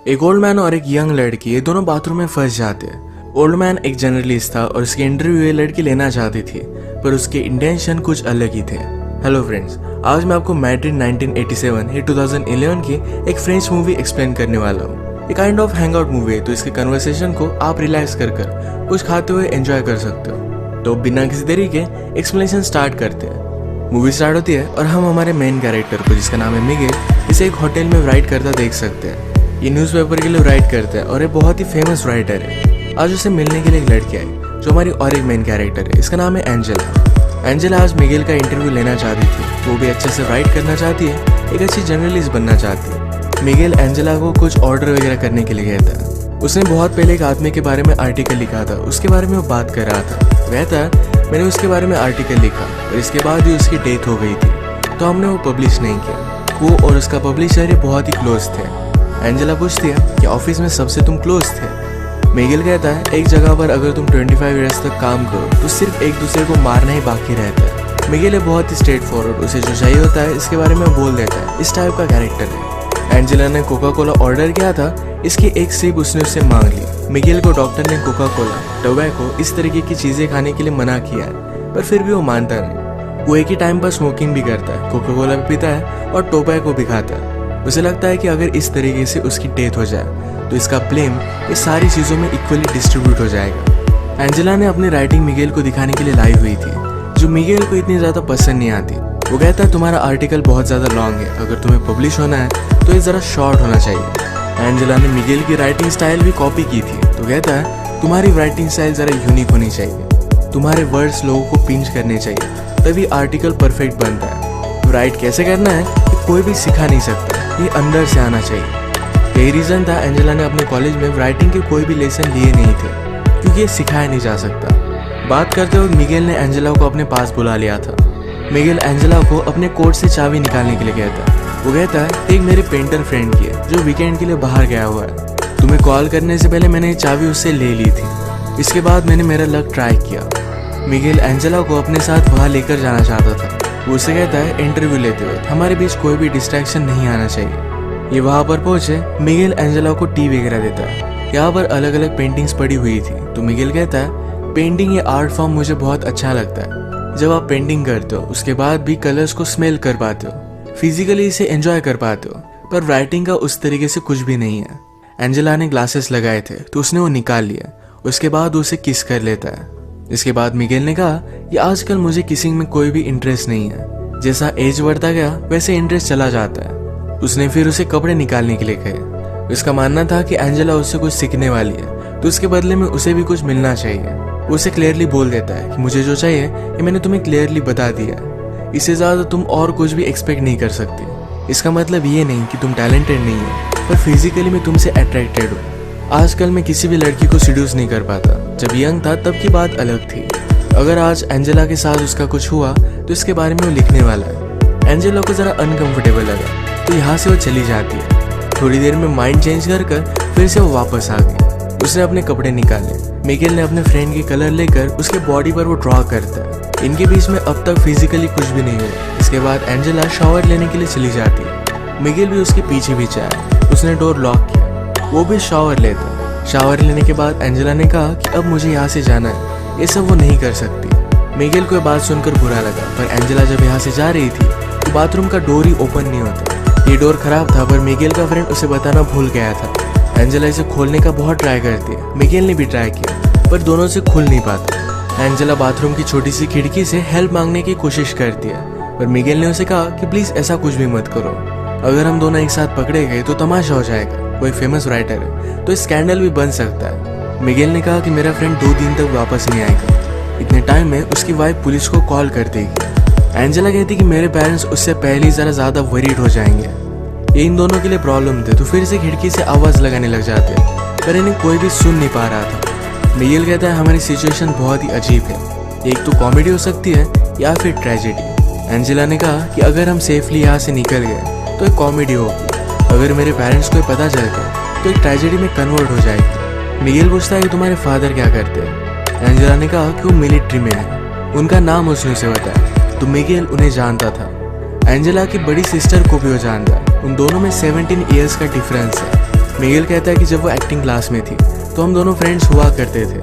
एक old man और एक यंग लड़की ये दोनों बाथरूम में फंस जाते हैं। ओल्ड मैन एक जर्नलिस्ट था और उसकी इंटरव्यू ये लड़की लेना चाहती थी, पर उसके इंटेंशन कुछ अलग ही थे। हेलो फ्रेंड्स, आज मैं आपको मैड्रिड 1987 या 2011 की एक फ्रेंच मूवी एक्सप्लेन करने वाला हूँ। ये kind of hang out movie है, तो इसके कन्वर्सेशन को आप रिलैक्स कर कुछ खाते हुए एंजॉय कर सकते हो। तो बिना किसी देरी के एक्सप्लेनेशन स्टार्ट करते हैं। मूवी स्टार्ट होती है और हम हमारे मेन कैरेक्टर को, जिसका नाम है मिगेल, इसे एक होटल में राइट करता देख सकते हैं। ये न्यूज़पेपर के लिए राइट करता है और ये बहुत ही फेमस राइटर है। आज उसे मिलने के लिए एक लड़की आई जो हमारी और एक मेन कैरेक्टर है, इसका नाम है एंजेला। एंजेला आज मिगेल का इंटरव्यू लेना चाहती थी। वो भी अच्छे से राइट करना चाहती है, एक अच्छी जर्नलिस्ट बनना चाहती है। मिगेल एंजेला को कुछ ऑर्डर वगैरह करने के लिए कहता है। उसने बहुत पहले एक आदमी के बारे में आर्टिकल लिखा था, उसके बारे में वो बात कर रहा था। कहता है मैंने उसके बारे में आर्टिकल लिखा और इसके बाद ही उसकी डेथ हो गई थी, तो हमने वो पब्लिश नहीं किया। वो और उसका पब्लिशर ये बहुत ही क्लोज थे। एंजेला पूछती है कि ऑफिस में सबसे तुम क्लोज थे। मिगेल कहता है एक जगह पर अगर तुम 25 ईयर्स तक काम करो तो सिर्फ एक दूसरे को मारना ही बाकी रहता है। मिगेल है बहुत ही स्ट्रेट फॉरवर्ड, उसे जो चाहिए होता है इसके बारे में बोल देता है। इस टाइप का कैरेक्टर है। एंजेला ने कोका कोला ऑर्डर किया था, इसकी एक सिप उसने उससे मांग ली। मिगेल को डॉक्टर ने कोका कोला, टोबैको इस तरीके की चीजें खाने के लिए मना किया है, पर फिर भी वो मानता नहीं। वो एक ही टाइम पर स्मोकिंग भी करता है, कोका कोला भी पीता है और टोबैको भी खाता है। उसे लगता है कि अगर इस तरीके से उसकी डेथ हो जाए तो इसका ब्लेम ये सारी चीज़ों में इक्वली डिस्ट्रीब्यूट हो जाएगा। एंजेला ने अपनी राइटिंग मिगेल को दिखाने के लिए लाई हुई थी, जो मिगेल को इतनी ज़्यादा पसंद नहीं आती। वो कहता है तुम्हारा आर्टिकल बहुत ज़्यादा लॉन्ग है, अगर तुम्हें पब्लिश होना है तो ये ज़रा शॉर्ट होना चाहिए। एंजेला ने मिगेल की राइटिंग स्टाइल भी कॉपी की थी, तो कहता है तुम्हारी राइटिंग स्टाइल ज़रा यूनिक होनी चाहिए, तुम्हारे वर्ड्स लोगों को पिंच करने चाहिए, तभी आर्टिकल परफेक्ट बनता है। तो राइट कैसे करना है कोई भी सिखा नहीं सकता, ये अंदर से आना चाहिए। यही रीज़न था एंजेला ने अपने कॉलेज में राइटिंग के कोई भी लेसन लिए नहीं थे, क्योंकि ये सिखाया नहीं जा सकता। बात करते वक्त मिगेल ने एंजेला को अपने पास बुला लिया था। मिगेल एंजेला को अपने कोट से चाबी निकालने के लिए कहता है। वो कहता है एक मेरे पेंटर फ्रेंड की है जो वीकेंड के लिए बाहर गया हुआ है। तुम्हें कॉल करने से पहले मैंने चाबी उससे ले ली थी, इसके बाद मैंने मेरा लक ट्राई किया। मिगेल एंजेला को अपने साथ वहाँ लेकर जाना चाहता था। वो उसे कहता है इंटरव्यू लेते हुए हमारे बीच कोई भी डिस्ट्रैक्शन नहीं आना चाहिए। ये वहाँ पर पहुंचे, मिगेल एंजेला को टी वगैरह देता है। यहाँ पर अलग अलग पेंटिंग्स पड़ी हुई थी, तो मिगेल कहता है पेंटिंग ये आर्ट फॉर्म मुझे बहुत अच्छा लगता है। जब आप पेंटिंग करते हो उसके बाद भी कलर्स को स्मेल कर पाते हो, फिजिकली इसे एंजॉय कर पाते हो, पर राइटिंग का उस तरीके से कुछ भी नहीं है। एंजेला ने ग्लासेस लगाए थे तो उसने वो निकाल लिया, उसके बाद उसे किस कर लेता है। इसके बाद मिगेल ने कहा कि आजकल मुझे किसिंग में कोई भी इंटरेस्ट नहीं है, जैसा एज बढ़ता गया वैसे इंटरेस्ट चला जाता है। उसने फिर उसे कपड़े निकालने के लिए कहे। उसका मानना था कि एंजेला उससे कुछ सीखने वाली है, तो उसके बदले में उसे भी कुछ मिलना चाहिए। वो उसे क्लियरली बोल देता है कि मुझे जो चाहिए ये मैंने तुम्हें क्लियरली बता दिया, इससे ज़्यादा तुम और कुछ भी एक्सपेक्ट नहीं कर सकती। इसका मतलब ये नहीं कि तुम टैलेंटेड नहीं हो, पर फिजिकली मैं तुमसे अट्रैक्टेड हूँ। आजकल मैं किसी भी लड़की को सीड्यूस नहीं कर पाता, जब यंग था तब की बात अलग थी। अगर आज एंजेला के साथ उसका कुछ हुआ तो इसके बारे में वो लिखने वाला है। एंजेला को ज़रा अनकंफर्टेबल लगा, तो यहाँ से वो चली जाती है। थोड़ी देर में माइंड चेंज कर फिर से वो वापस आ गई। उसने अपने कपड़े निकाले। मिगेल ने अपने फ्रेंड के कलर लेकर उसके बॉडी पर वो ड्रॉ करता है। इनके बीच में अब तक फिजिकली कुछ भी नहीं हुआ। इसके बाद एंजेला शावर लेने के लिए चली जाती है। मिगेल भी उसके पीछे पीछे आया। उसने डोर लॉक किया, वो भी शावर लेता। शावर लेने के बाद एंजेला ने कहा कि अब मुझे यहाँ से जाना है, ये सब वो नहीं कर सकती। मिगेल को ये बात सुनकर बुरा लगा, पर एंजेला जब यहाँ से जा रही थी तो बाथरूम का डोर ही ओपन नहीं होता। ये डोर खराब था, पर मिगेल का फ्रेंड उसे बताना भूल गया था। एंजेला इसे खोलने का बहुत ट्राई करती है। मिगेल ने भी ट्राई किया, पर दोनों से खुल नहीं पाता। एंजेला बाथरूम की छोटी सी खिड़की से हेल्प मांगने की कोशिश करती है, पर मिगेल ने उसे कहा कि प्लीज ऐसा कुछ भी मत करो, अगर हम दोनों एक साथ पकड़े गए तो तमाशा हो जाएगा। वो एक फेमस राइटर है, तो स्कैंडल भी बन सकता है। मिगेल ने कहा कि मेरा फ्रेंड 2 दिन तक वापस नहीं आएगा। इतने टाइम में उसकी वाइफ पुलिस को कॉल कर देगी। एंजेला कहती कि मेरे पेरेंट्स उससे पहले ही ज़रा ज़्यादा वरीड हो जाएंगे। ये इन दोनों के लिए प्रॉब्लम थे, तो फिर से खिड़की से आवाज़ लगाने लग जाते, पर इन्हें कोई भी सुन नहीं पा रहा था। मिगेल कहता है हमारी सिचुएशन बहुत ही अजीब है, एक तो कॉमेडी हो सकती है या फिर ट्रेजेडी। एंजेला ने कहा कि अगर हम सेफली यहाँ से निकल गए तो एक कॉमेडी होगी, अगर मेरे पेरेंट्स को पता चल गया तो एक ट्रेजेडी में कन्वर्ट हो जाएगी। मिगेल पूछता है कि तुम्हारे फादर क्या करते हैं। एंजेला ने कहा कि वो मिलिट्री में है, उनका नाम उसने उसे बताया, तो मिगेल उन्हें जानता था। एंजेला की बड़ी सिस्टर को भी वो जानता है। उन दोनों में 17 ईयर्स का डिफरेंस है। मिगेल कहता है कि जब वो एक्टिंग क्लास में थी तो हम दोनों फ्रेंड्स हुआ करते थे।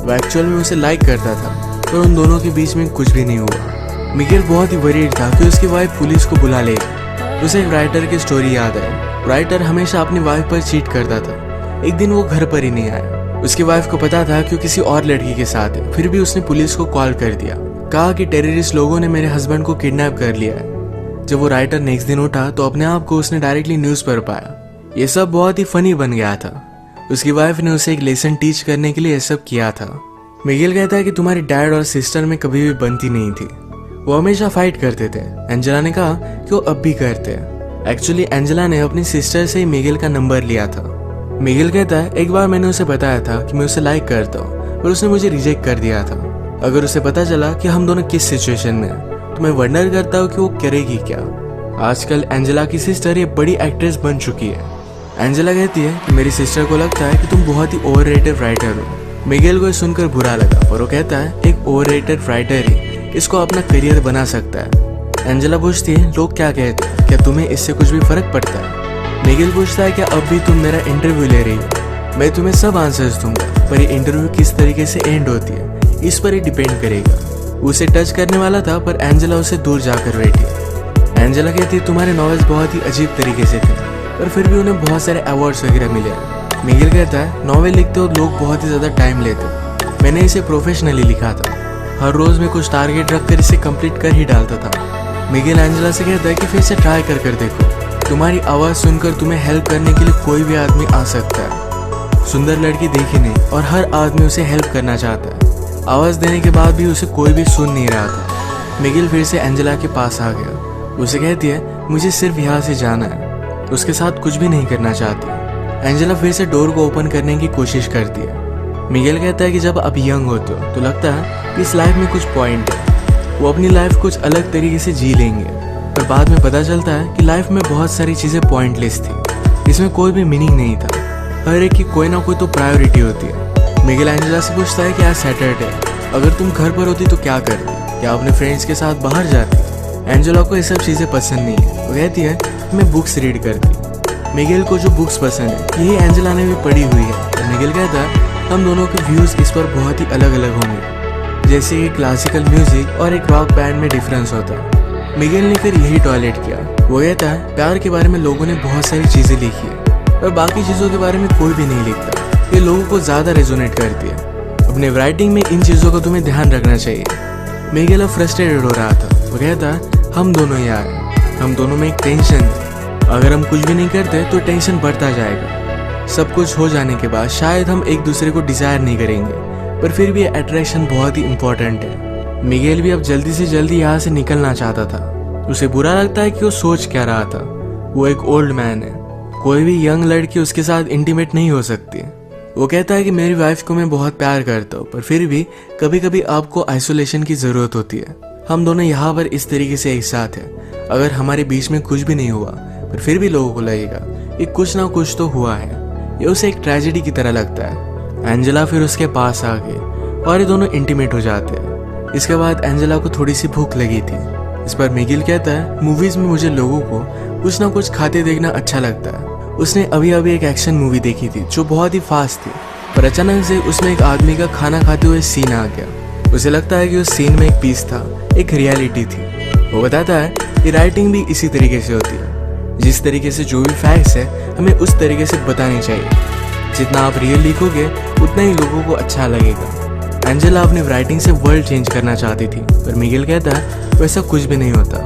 वो एक्चुअल में उसे लाइक करता था, पर उन दोनों के बीच में कुछ भी नहीं हुआ। मिगेल बहुत ही वरीड था कि उसकी वाइफ पुलिस को बुला लेगी। उसे एक राइटर की स्टोरी याद आई। राइटर हमेशा अपनी वाइफ पर चीट करता था। एक दिन वो घर पर ही नहीं आया। उसकी वाइफ को पता था कि वो किसी और लड़की के साथ है, फिर भी उसने पुलिस को कॉल कर दिया, कहा कि टेररिस्ट लोगों ने मेरे हस्बैंड को किडनैप कर लिया है। जब वो राइटर नेक्स्ट दिन उठा तो अपने आप को उसने डायरेक्टली न्यूज़ पर पाया। ये सब बहुत ही फनी बन गया था। उसकी वाइफ ने उसे एक लेसन टीच करने के लिए ये सब किया था। मिगेल कहता है कि तुम्हारी डैड और सिस्टर में कभी भी बनती नहीं थी, वो हमेशा फाइट करते थे। एंजेला ने कहा कि वो अब भी करते हैं। एक्चुअली एंजेला ने अपनी सिस्टर से ही मिगेल का नंबर लिया था। मिगेल कहता है एक बार मैंने उसे बताया था कि मैं उसे लाइक करता हूँ, पर उसने मुझे रिजेक्ट कर दिया था। अगर उसे पता चला कि हम दोनों किस सिचुएशन में हैं तो मैं वंडर करता हूँ कि वो करेगी क्या। आजकल एंजेला की सिस्टर एक बड़ी एक्ट्रेस बन चुकी है। एंजेला कहती है कि मेरी सिस्टर को लगता है कि तुम बहुत ही ओवररेटेड राइटर हो। मिगेल को सुनकर बुरा लगा, और वो कहता है एक ओवररेटेड राइटर ही इसको अपना करियर बना सकता है। एंजेला पूछती है लोग क्या कहते हैं, क्या तुम्हें इससे कुछ भी फर्क पड़ता है। मिगेल पूछता है क्या अब भी तुम मेरा इंटरव्यू ले रही हो। मैं तुम्हें सब आंसर्स दूंगा, पर ये इंटरव्यू किस तरीके से एंड होती है इस पर ही डिपेंड करेगा। उसे टच करने वाला था, पर एंजेला उसे दूर जाकर बैठी। एंजेला कहती है तुम्हारे नॉवेल्स बहुत ही अजीब तरीके से थे, पर फिर भी उन्हें बहुत सारे अवार्ड्स वगैरह मिले। मिगेल कहता है नॉवेल लिखते हो लोग बहुत ही ज़्यादा टाइम लेते, मैंने इसे प्रोफेशनली लिखा था। हर रोज़ में कुछ टारगेट रखकर इसे कंप्लीट कर ही डालता था। मिगेल एंजेला से कहता है कि फिर से ट्राई कर देखो, तुम्हारी आवाज़ सुनकर तुम्हें हेल्प करने के लिए कोई भी आदमी आ सकता है। सुंदर लड़की देखी नहीं, और हर आदमी उसे हेल्प करना चाहता है। आवाज़ देने के बाद भी उसे कोई भी सुन नहीं रहा था। मिगेल फिर से एंजेला के पास आ गया। उसे कहती है मुझे सिर्फ यहाँ से जाना है, उसके साथ कुछ भी नहीं करना चाहती। एंजेला फिर से डोर को ओपन करने की कोशिश करती है। मिगेल कहता है कि जब आप यंग होते हो तो लगता है कि इस लाइफ में कुछ पॉइंट है, वो अपनी लाइफ कुछ अलग तरीके से जी लेंगे, पर बाद में पता चलता है कि लाइफ में बहुत सारी चीज़ें पॉइंटलेस थी, इसमें कोई भी मीनिंग नहीं था। हर एक की कोई ना कोई तो प्रायोरिटी होती है। मिगेल एंजेला से पूछता है कि आज सैटरडे, अगर तुम घर पर होती तो क्या करती, क्या अपने फ्रेंड्स के साथ बाहर जाती। एंजेला को ये सब चीज़ें पसंद नहीं है। वो कहती है मैं बुक्स रीड करती। मिगेल को जो बुक्स पसंद है यही एंजेला ने भी पढ़ी हुई है। मिगेल कहता है हम दोनों के व्यूज़ इस पर बहुत ही अलग अलग होंगे, जैसे कि क्लासिकल म्यूजिक और एक रॉक बैंड में डिफरेंस होता है। मिगेल ने फिर यही टॉयलेट किया। वो कहता है प्यार के बारे में लोगों ने बहुत सारी चीज़ें लिखी है, पर बाकी चीज़ों के बारे में कोई भी नहीं लिखता। ये लोगों को ज़्यादा रेजोनेट करती है। अपने राइटिंग में इन चीज़ों का तुम्हें ध्यान रखना चाहिए। मिगेल अब फ्रस्ट्रेटेड हो रहा था। वो कहता है हम दोनों यार, हम दोनों में एक टेंशन है, अगर हम कुछ भी नहीं करते तो टेंशन बढ़ता जाएगा। सब कुछ हो जाने के बाद शायद हम एक दूसरे को डिजायर नहीं करेंगे, पर फिर भी अट्रैक्शन बहुत ही इम्पोर्टेंट है। मिगेल भी अब जल्दी से जल्दी यहाँ से निकलना चाहता था। उसे बुरा लगता है कि वो सोच क्या रहा था। वो एक ओल्ड मैन है, कोई भी यंग लड़की उसके साथ इंटीमेट नहीं हो सकती। वो कहता है कि मेरी वाइफ को मैं बहुत प्यार करता हूँ, पर फिर भी कभी कभी आपको आइसोलेशन की ज़रूरत होती है। हम दोनों यहाँ पर इस तरीके से एक साथ हैं। अगर हमारे बीच में कुछ भी नहीं हुआ, पर फिर भी लोगों को लगेगा कि कुछ ना कुछ तो हुआ है। ये उसे एक ट्रेजेडी की तरह लगता है। एंजेला फिर उसके पास आ गई और ये दोनों इंटीमेट हो जाते हैं। इसके बाद एंजेला को थोड़ी सी भूख लगी थी। इस पर मिगेल कहता है मूवीज में मुझे लोगों को कुछ ना कुछ खाते देखना अच्छा लगता है। उसने अभी अभी एक एक्शन मूवी देखी थी जो बहुत ही फास्ट थी, पर अचानक से उसमें एक आदमी का खाना खाते हुए सीन आ गया। उसे लगता है कि उस सीन में एक पीस था, एक रियलिटी थी। वो बताता है कि राइटिंग भी इसी तरीके से होती है, जिस तरीके से जो भी फैक्ट्स है हमें उस तरीके से बताने चाहिए। जितना आप रियल लिखोगे उतना ही लोगों को अच्छा लगेगा। एंजेला अपनी राइटिंग से वर्ल्ड चेंज करना चाहती थी, पर मिगेल कहता है वैसा कुछ भी नहीं होता।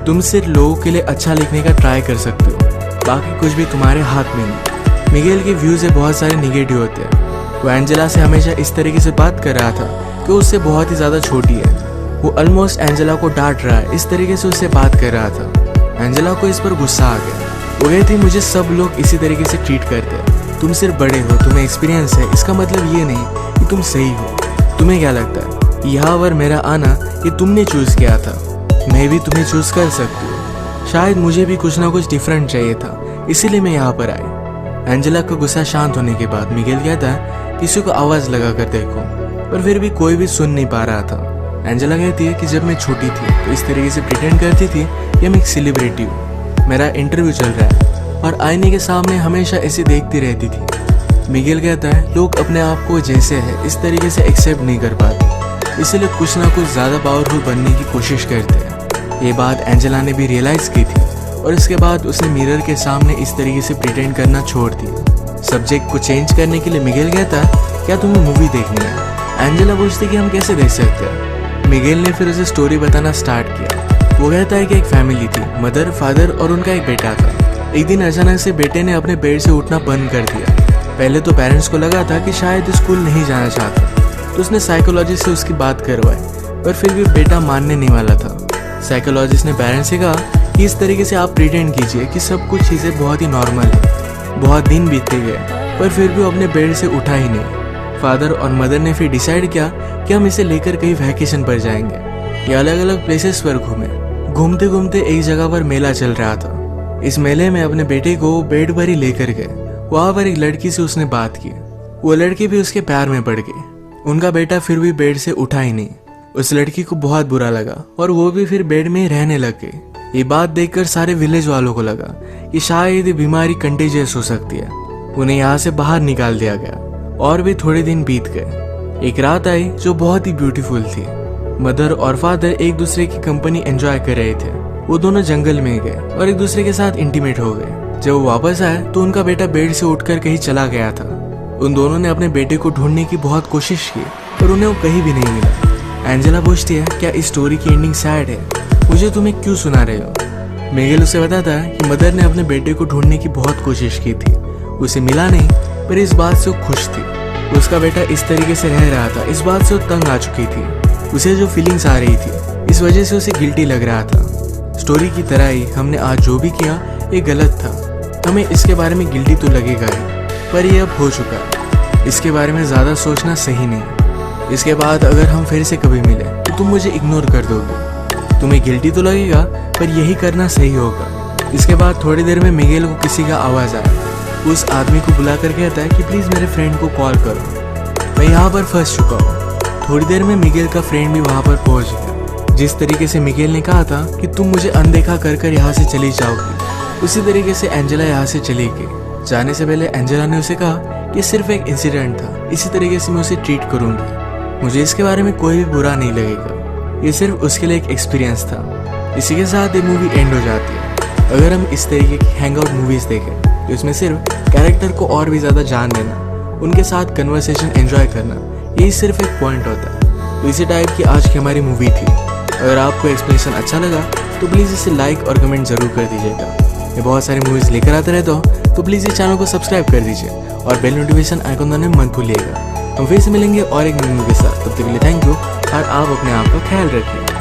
तुम सिर्फ लोगों के लिए अच्छा लिखने का ट्राई कर सकते हो, बाकी कुछ भी तुम्हारे हाथ में नहीं। मिगेल के व्यूज बहुत सारे निगेटिव होते हैं। वो एंजेला से हमेशा इस तरीके से बात कर रहा था कि उससे बहुत ही ज़्यादा छोटी है। वो ऑलमोस्ट एंजेला को डांट रहा है, इस तरीके से उससे बात कर रहा था। एंजेला को इस पर गुस्सा आ गया। वो कहती मुझे सब लोग इसी तरीके से ट्रीट करते हैं। तुम सिर्फ बड़े हो, तुम्हें एक्सपीरियंस है, इसका मतलब ये नहीं कि तुम सही हो। तुम्हें क्या लगता है यहाँ पर मेरा आना ये तुमने चूज़ किया था? मैं भी तुम्हें चूज़ कर सकती हूँ। शायद मुझे भी कुछ ना कुछ डिफरेंट चाहिए था, इसीलिए मैं यहाँ पर आई। एंजेला का गुस्सा शांत होने के बाद मिगेल कहता है किसी को आवाज़ लगा कर देखो, पर फिर भी कोई भी सुन नहीं पा रहा था। एंजेला कहती है कि जब मैं छोटी थी तो इस तरीके से प्रिटेंड करती थी कि मैं एक सेलिब्रिटी हूँ, मेरा इंटरव्यू चल रहा है, और आईने के सामने हमेशा ऐसे देखती रहती थी। मिगेल कहता है लोग अपने आप को जैसे है इस तरीके से एक्सेप्ट नहीं कर पाते, इसलिए कुछ ना कुछ ज़्यादा पावरफुल बनने की कोशिश करते हैं। ये बात एंजेला ने भी रियलाइज़ की थी और इसके बाद उसने मिरर के सामने इस तरीके से प्रिटेंड करना छोड़ दिया। सब्जेक्ट को चेंज करने के लिए मिगेल कहता है क्या तुम्हें मूवी देखनी है? एंजेला पूछती कि हम कैसे देख सकते हैं। मिगेल ने फिर उसे स्टोरी बताना स्टार्ट किया। वो कहता है कि एक फैमिली थी, मदर, फादर और उनका एक बेटा था। एक दिन अचानक से बेटे ने अपने बेड से उठना बंद कर दिया। पहले तो पेरेंट्स को लगा था कि शायद स्कूल नहीं जाना चाहता, तो उसने साइकोलॉजिस्ट से उसकी बात करवाई, पर फिर भी बेटा मानने नहीं वाला था। साइकोलॉजिस्ट ने पेरेंट्स से कहा कि इस तरीके से आप प्रिटेंड कीजिए कि सब कुछ चीज़ें बहुत ही नॉर्मल है। बहुत दिन बीतते गए पर फिर भी वो अपने बेड से उठा ही नहीं। फादर और मदर ने फिर डिसाइड किया कि हम इसे लेकर कहीं वैकेशन पर जाएंगे। ये अलग अलग प्लेसेस पर घूमे। घूमते घूमते एक जगह पर मेला चल रहा था। इस मेले में अपने बेटे को बेड पर ही लेकर गए। वहां पर एक लड़की से उसने बात की। वो लड़की भी उसके प्यार में पड़ गई। उनका बेटा फिर भी बेड से उठा ही नहीं। उस लड़की को बहुत बुरा लगा और वो भी फिर बेड में ही रहने लग गई। ये बात देखकर सारे विलेज वालों को लगा कि शायद ये बीमारी कंटेजियस हो सकती है। उन्हें यहाँ से बाहर निकाल दिया गया और भी थोड़े दिन बीत गए। एक रात आई जो बहुत ही ब्यूटीफुल थी। मदर और फादर एक दूसरे की कंपनी एंजॉय कर रहे थे। वो दोनों जंगल में गए और एक दूसरे के साथ इंटीमेट हो गए। जब वो वापस आए तो उनका बेटा बेड से उठकर कहीं चला गया था। उन दोनों ने अपने बेटे को ढूंढने की बहुत कोशिश की पर उन्हें वो कहीं भी नहीं मिला। एंजेला पूछती है क्या इस स्टोरी की एंडिंग सैड है? मुझे तुम्हें क्यों सुना रहे हो? मिगेल उसे बताता है कि मदर ने अपने बेटे को ढूंढने की बहुत कोशिश की थी, उसे मिला नहीं, पर इस बात से वो खुश थी। उसका बेटा इस तरीके से रह रहा था, इस बात से वो तंग आ चुकी थी। उसे जो फीलिंग्स आ रही थी इस वजह से उसे गिल्टी लग रहा था। स्टोरी की तरह ही हमने आज जो भी किया ये गलत था। हमें इसके बारे में गिल्टी तो लगेगा ही, पर ये अब हो चुका है। इसके बारे में ज़्यादा सोचना सही नहीं। इसके बाद अगर हम फिर से कभी मिले तो तुम मुझे इग्नोर कर दोगे। तुम्हें गिल्टी तो लगेगा पर यही करना सही होगा। इसके बाद थोड़ी देर में मिगेल को किसी का आवाज़ आया। उस आदमी को बुलाकर कहता है कि प्लीज़ मेरे फ्रेंड को कॉल करो, मैं यहाँ पर फंस चुका हूँ। थोड़ी देर में मिगेल का फ्रेंड भी वहाँ पर पहुँच गया। जिस तरीके से मिगेल ने कहा था कि तुम मुझे अनदेखा कर कर यहाँ से चली जाओगी, उसी तरीके से एंजेला यहाँ से चली गई। जाने से पहले एंजेला ने उसे कहा कि सिर्फ एक इंसिडेंट था, इसी तरीके से मैं उसे ट्रीट करूँगी। मुझे इसके बारे में कोई भी बुरा नहीं लगेगा। ये सिर्फ उसके लिए एक एक्सपीरियंस था। इसी के साथ ये मूवी एंड हो जाती है। अगर हम इस तरीके की हैंग आउट मूवीज़ देखें तो इसमें सिर्फ कैरेक्टर को और भी ज़्यादा जान देना, उनके साथ कन्वर्सेशन एंजॉय करना, यही सिर्फ एक पॉइंट होता है। तो इसी टाइप की आज की हमारी मूवी थी। अगर आपको एक्सप्लेनेशन अच्छा लगा तो प्लीज़ इसे लाइक और कमेंट ज़रूर कर दीजिएगा। मैं बहुत सारी मूवीज़ लेकर आता रहता हूँ, तो प्लीज़ इस चैनल को सब्सक्राइब कर दीजिए और बेल नोटिफिकेशन आइकन दबाना मत भूलिएगा। हम फिर से मिलेंगे और एक नई मूवी के साथ। तब तक के लिए थैंक यू और आप अपने आप का ख्याल रखिए।